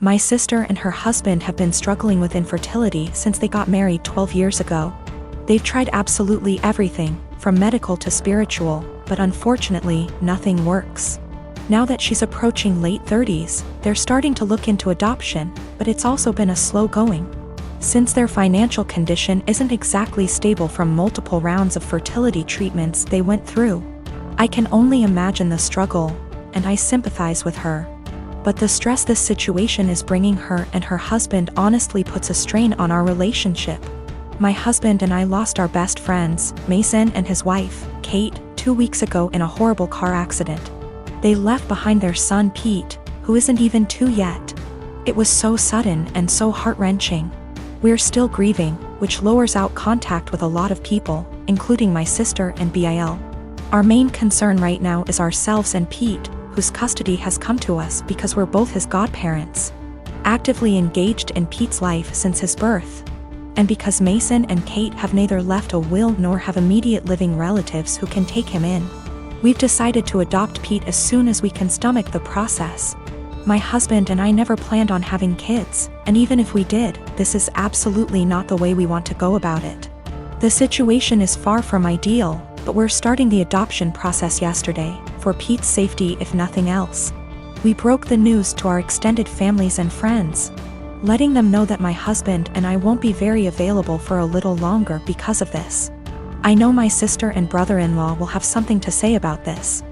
My sister and her husband have been struggling with infertility since they got married 12 years ago. They've tried absolutely everything, from medical to spiritual, but unfortunately, nothing works. Now that she's approaching late 30s, they're starting to look into adoption, but it's also been a slow going. Since their financial condition isn't exactly stable from multiple rounds of fertility treatments they went through. I can only imagine the struggle, and I sympathize with her. But the stress this situation is bringing her and her husband honestly puts a strain on our relationship. My husband and I lost our best friends, Mason and his wife, Kate, 2 weeks ago in a horrible car accident. They left behind their son Pete, who isn't even 2 yet. It was so sudden and so heart-wrenching. We're still grieving, which lowers out contact with a lot of people, including my sister and Bil. Our main concern right now is ourselves and Pete, whose custody has come to us because we're both his godparents. Actively engaged in Pete's life since his birth. And because Mason and Kate have neither left a will nor have immediate living relatives who can take him in. We've decided to adopt Pete as soon as we can stomach the process. My husband and I never planned on having kids, and even if we did, this is absolutely not the way we want to go about it. The situation is far from ideal, but we're starting the adoption process yesterday, for Pete's safety if nothing else. We broke the news to our extended families and friends, letting them know that my husband and I won't be very available for a little longer because of this. I know my sister and brother-in-law will have something to say about this.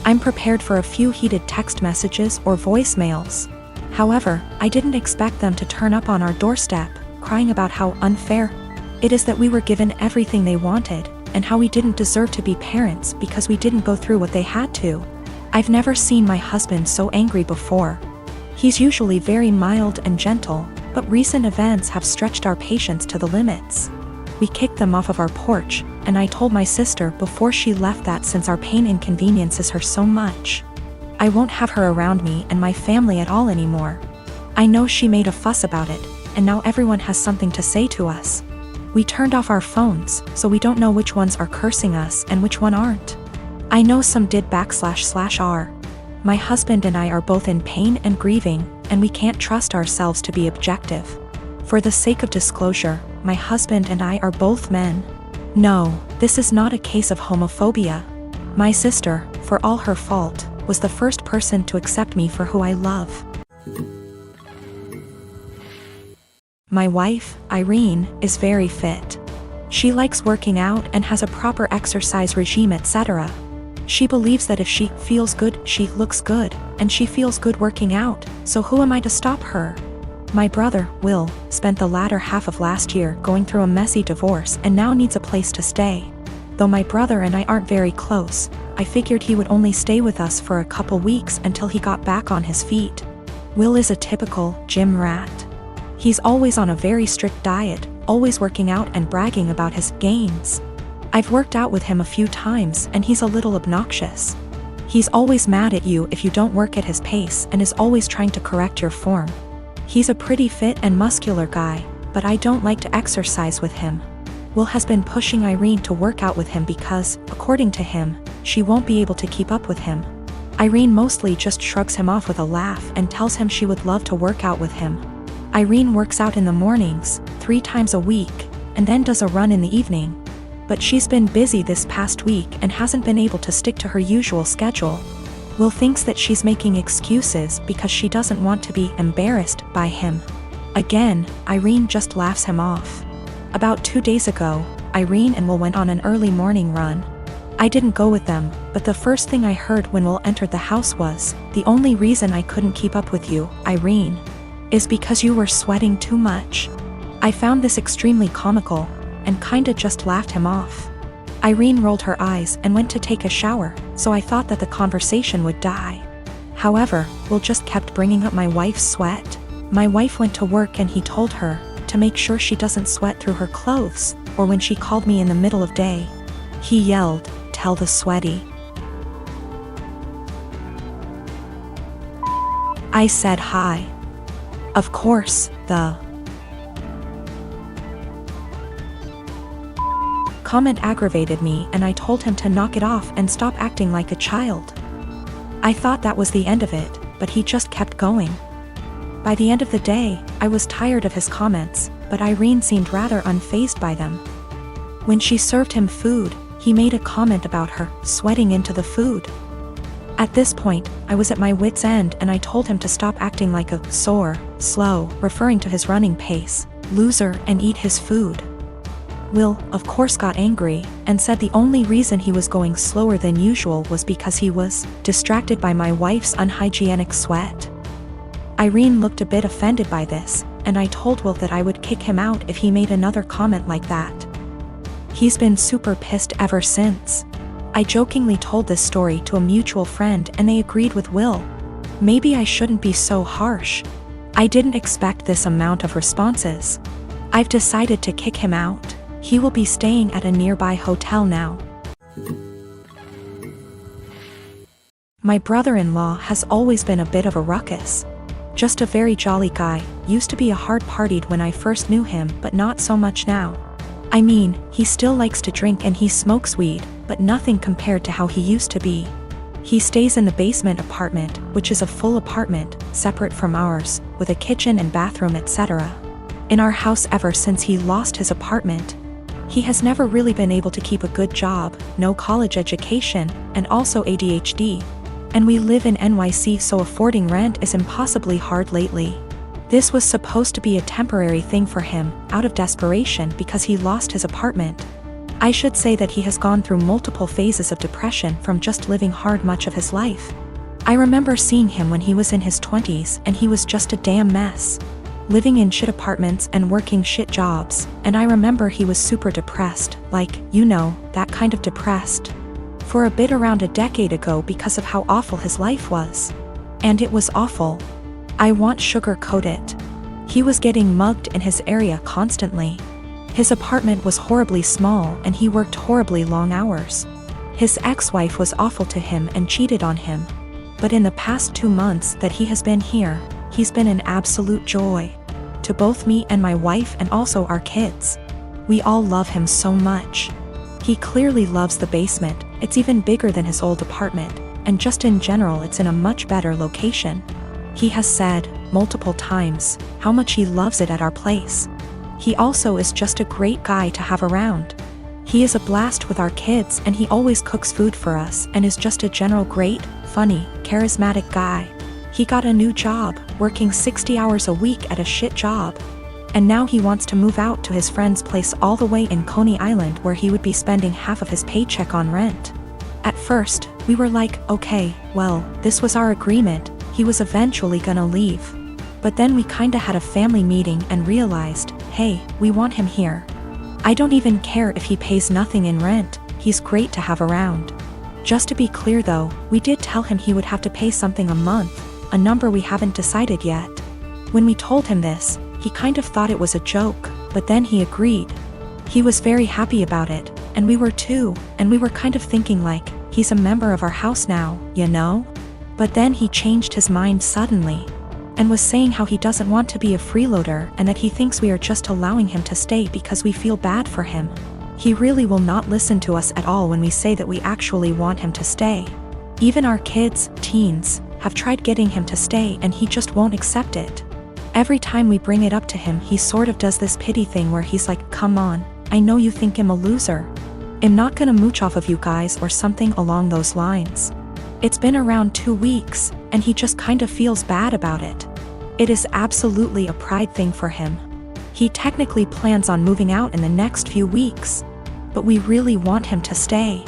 I'm prepared for a few heated text messages or voicemails. However, I didn't expect them to turn up on our doorstep, crying about how unfair it is that we were given everything they wanted, and how we didn't deserve to be parents because we didn't go through what they had to. I've never seen my husband so angry before. He's usually very mild and gentle, but recent events have stretched our patience to the limits. We kicked them off of our porch, and I told my sister before she left that since our pain inconveniences her so much, I won't have her around me and my family at all anymore. I know she made a fuss about it, and now everyone has something to say to us. We turned off our phones, so we don't know which ones are cursing us and which one aren't. I know some did //r. My husband and I are both in pain and grieving, and we can't trust ourselves to be objective. For the sake of disclosure, my husband and I are both men. No, this is not a case of homophobia. My sister, for all her fault, was the first person to accept me for who I love. My wife, Irene, is very fit. She likes working out and has a proper exercise regime, etc. She believes that if she feels good, she looks good, and she feels good working out, so who am I to stop her? My brother, Will, spent the latter half of last year going through a messy divorce and now needs a place to stay. Though my brother and I aren't very close, I figured he would only stay with us for a couple weeks until he got back on his feet. Will is a typical gym rat. He's always on a very strict diet, always working out and bragging about his gains. I've worked out with him a few times and he's a little obnoxious. He's always mad at you if you don't work at his pace and is always trying to correct your form. He's a pretty fit and muscular guy, but I don't like to exercise with him. Will has been pushing Irene to work out with him because, according to him, she won't be able to keep up with him. Irene mostly just shrugs him off with a laugh and tells him she would love to work out with him. Irene works out in the mornings, 3 times a week, and then does a run in the evening. But she's been busy this past week and hasn't been able to stick to her usual schedule. Will thinks that she's making excuses because she doesn't want to be embarrassed by him. Again, Irene just laughs him off. About 2 days ago, Irene and Will went on an early morning run. I didn't go with them, but the first thing I heard when Will entered the house was, "The only reason I couldn't keep up with you, Irene, is because you were sweating too much." I found this extremely comical, and kinda just laughed him off. Irene rolled her eyes and went to take a shower, so I thought that the conversation would die. However, Will just kept bringing up my wife's sweat. My wife went to work and he told her to make sure she doesn't sweat through her clothes, or when she called me in the middle of day. He yelled, "Tell the sweaty." I said hi. Of course, the comment aggravated me and I told him to knock it off and stop acting like a child. I thought that was the end of it, but he just kept going. By the end of the day, I was tired of his comments, but Irene seemed rather unfazed by them. When she served him food, he made a comment about her sweating into the food. At this point, I was at my wit's end and I told him to stop acting like a sore, slow, referring to his running pace, loser, and eat his food. Will, of course, got angry and said the only reason he was going slower than usual was because he was distracted by my wife's unhygienic sweat. Irene looked a bit offended by this, and I told Will that I would kick him out if he made another comment like that. He's been super pissed ever since. I jokingly told this story to a mutual friend and they agreed with Will. Maybe I shouldn't be so harsh. I didn't expect this amount of responses. I've decided to kick him out. He will be staying at a nearby hotel now. My brother-in-law has always been a bit of a ruckus. Just a very jolly guy, used to be a hard-partied when I first knew him, but not so much now. I mean, he still likes to drink and he smokes weed, but nothing compared to how he used to be. He stays in the basement apartment, which is a full apartment, separate from ours, with a kitchen and bathroom, etc. In our house ever since he lost his apartment. He has never really been able to keep a good job, no college education, and also ADHD. And we live in NYC, so affording rent is impossibly hard lately. This was supposed to be a temporary thing for him, out of desperation because he lost his apartment. I should say that he has gone through multiple phases of depression from just living hard much of his life. I remember seeing him when he was in his 20s and he was just a damn mess. Living in shit apartments and working shit jobs, and I remember he was super depressed, like, you know, that kind of depressed. For a bit around a decade ago because of how awful his life was. And it was awful. I won't sugarcoat it. He was getting mugged in his area constantly. His apartment was horribly small and he worked horribly long hours. His ex-wife was awful to him and cheated on him. But in the past 2 months that he has been here, he's been an absolute joy. To both me and my wife and also our kids. We all love him so much. He clearly loves the basement, it's even bigger than his old apartment, and just in general it's in a much better location. He has said, multiple times, how much he loves it at our place. He also is just a great guy to have around. He is a blast with our kids and he always cooks food for us and is just a general great, funny, charismatic guy. He got a new job, working 60 hours a week at a shit job. And now he wants to move out to his friend's place all the way in Coney Island where he would be spending half of his paycheck on rent. At first, we were like, okay, well, this was our agreement, he was eventually gonna leave. But then we kinda had a family meeting and realized, hey, we want him here. I don't even care if he pays nothing in rent, he's great to have around. Just to be clear though, we did tell him he would have to pay something a month, a number we haven't decided yet. When we told him this, he kind of thought it was a joke, but then he agreed. He was very happy about it, and we were too, and we were kind of thinking like, he's a member of our house now, you know? But then he changed his mind suddenly, and was saying how he doesn't want to be a freeloader and that he thinks we are just allowing him to stay because we feel bad for him. He really will not listen to us at all when we say that we actually want him to stay. Even our kids, teens, have tried getting him to stay and he just won't accept it. Every time we bring it up to him he sort of does this pity thing where he's like, come on, I know you think I'm a loser. I'm not gonna mooch off of you guys or something along those lines. It's been around 2 weeks, and he just kind of feels bad about it. It is absolutely a pride thing for him. He technically plans on moving out in the next few weeks. But we really want him to stay.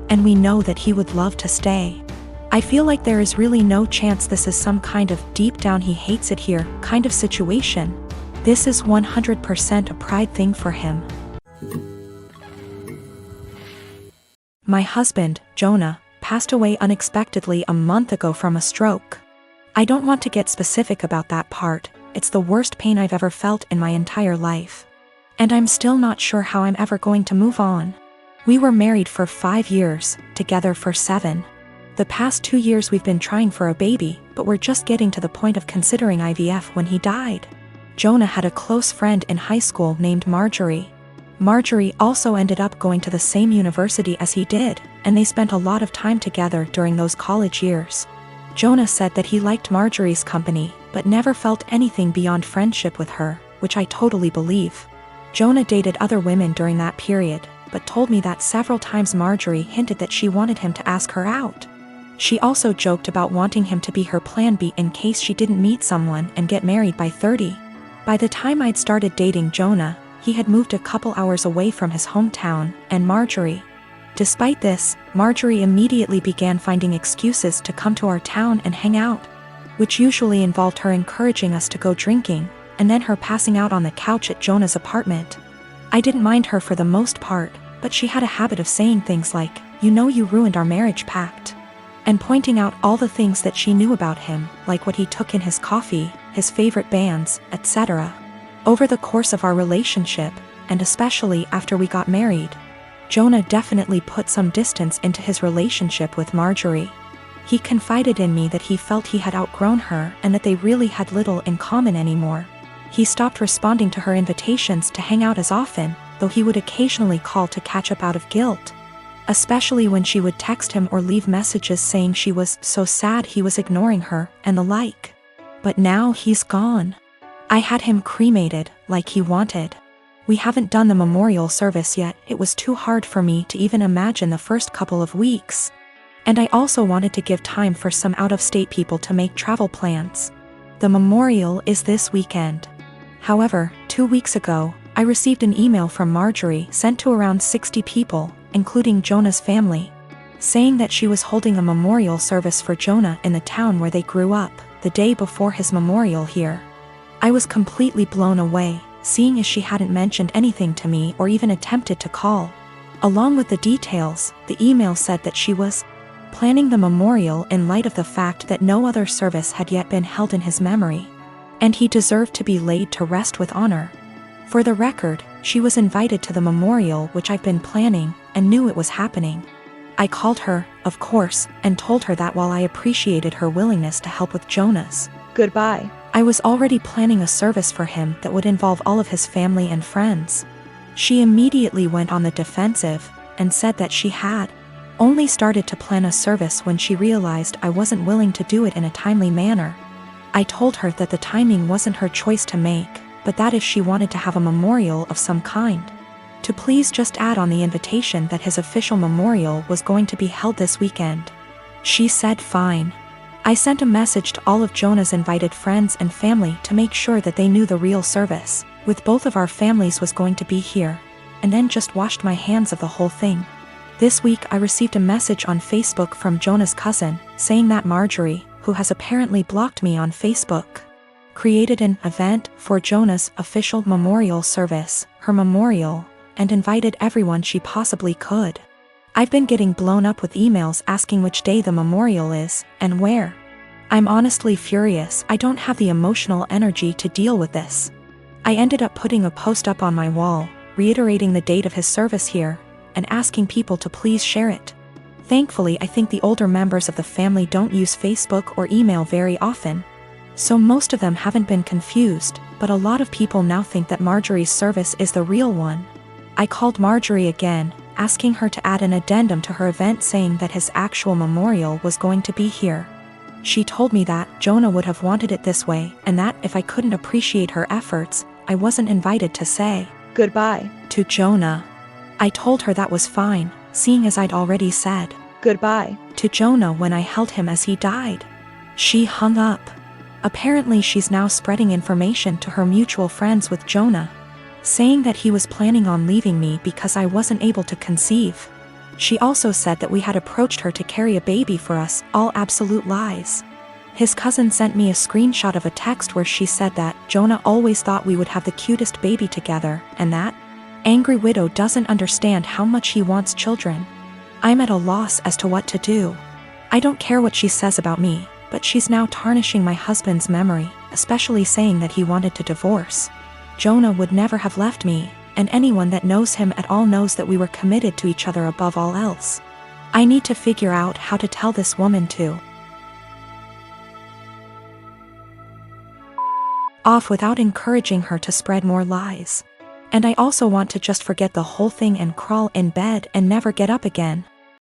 And we know that he would love to stay. I feel like there is really no chance this is some kind of deep down he hates it here kind of situation. This is 100% a pride thing for him. My husband, Jonah, passed away unexpectedly a month ago from a stroke. I don't want to get specific about that part, it's the worst pain I've ever felt in my entire life. And I'm still not sure how I'm ever going to move on. We were married for 5 years, together for 7. The past 2 years we've been trying for a baby, but we're just getting to the point of considering IVF when he died. Jonah had a close friend in high school named Marjorie. Marjorie also ended up going to the same university as he did, and they spent a lot of time together during those college years. Jonah said that he liked Marjorie's company, but never felt anything beyond friendship with her, which I totally believe. Jonah dated other women during that period, but told me that several times Marjorie hinted that she wanted him to ask her out. She also joked about wanting him to be her plan B in case she didn't meet someone and get married by 30. By the time I'd started dating Jonah, he had moved a couple hours away from his hometown, and Marjorie. Despite this, Marjorie immediately began finding excuses to come to our town and hang out, which usually involved her encouraging us to go drinking, and then her passing out on the couch at Jonah's apartment. I didn't mind her for the most part, but she had a habit of saying things like, "You know you ruined our marriage pact," and pointing out all the things that she knew about him, like what he took in his coffee, his favorite bands, etc. Over the course of our relationship, and especially after we got married, Jonah definitely put some distance into his relationship with Marjorie. He confided in me that he felt he had outgrown her and that they really had little in common anymore. He stopped responding to her invitations to hang out as often, though he would occasionally call to catch up out of guilt, especially when she would text him or leave messages saying she was so sad he was ignoring her and the like. But now he's gone. I had him cremated, like he wanted. We haven't done the memorial service yet. It was too hard for me to even imagine the first couple of weeks. And I also wanted to give time for some out-of-state people to make travel plans. The memorial is this weekend. However, 2 weeks ago, I received an email from Marjorie sent to around 60 people, including Jonah's family, saying that she was holding a memorial service for Jonah in the town where they grew up, the day before his memorial here. I was completely blown away, seeing as she hadn't mentioned anything to me or even attempted to call. Along with the details, the email said that she was planning the memorial in light of the fact that no other service had yet been held in his memory, and he deserved to be laid to rest with honor. For the record, she was invited to the memorial, which I've been planning, and knew it was happening. I called her, of course, and told her that while I appreciated her willingness to help with Jonah's goodbye, I was already planning a service for him that would involve all of his family and friends. She immediately went on the defensive, and said that she had only started to plan a service when she realized I wasn't willing to do it in a timely manner. I told her that the timing wasn't her choice to make, but that if she wanted to have a memorial of some kind, to please just add on the invitation that his official memorial was going to be held this weekend. She said fine. I sent a message to all of Jonah's invited friends and family to make sure that they knew the real service, with both of our families, was going to be here, and then just washed my hands of the whole thing. This week I received a message on Facebook from Jonah's cousin, saying that Marjorie, who has apparently blocked me on Facebook, created an event for Jonah's official memorial service, her memorial, and invited everyone she possibly could. I've been getting blown up with emails asking which day the memorial is, and where. I'm honestly furious. I don't have the emotional energy to deal with this. I ended up putting a post up on my wall, reiterating the date of his service here, and asking people to please share it. Thankfully, I think the older members of the family don't use Facebook or email very often, so most of them haven't been confused, but a lot of people now think that Marjorie's service is the real one. I called Marjorie again, asking her to add an addendum to her event saying that his actual memorial was going to be here. She told me that Jonah would have wanted it this way, and that if I couldn't appreciate her efforts, I wasn't invited to say goodbye to Jonah. I told her that was fine, seeing as I'd already said goodbye to Jonah when I held him as he died. She hung up. Apparently she's now spreading information to her mutual friends with Jonah, saying that he was planning on leaving me because I wasn't able to conceive. She also said that we had approached her to carry a baby for us, all absolute lies. His cousin sent me a screenshot of a text where she said that Jonah always thought we would have the cutest baby together, and that angry widow doesn't understand how much he wants children. I'm at a loss as to what to do. I don't care what she says about me, but she's now tarnishing my husband's memory, especially saying that he wanted to divorce. Jonah would never have left me, and anyone that knows him at all knows that we were committed to each other above all else. I need to figure out how to tell this woman to off without encouraging her to spread more lies. And I also want to just forget the whole thing and crawl in bed and never get up again.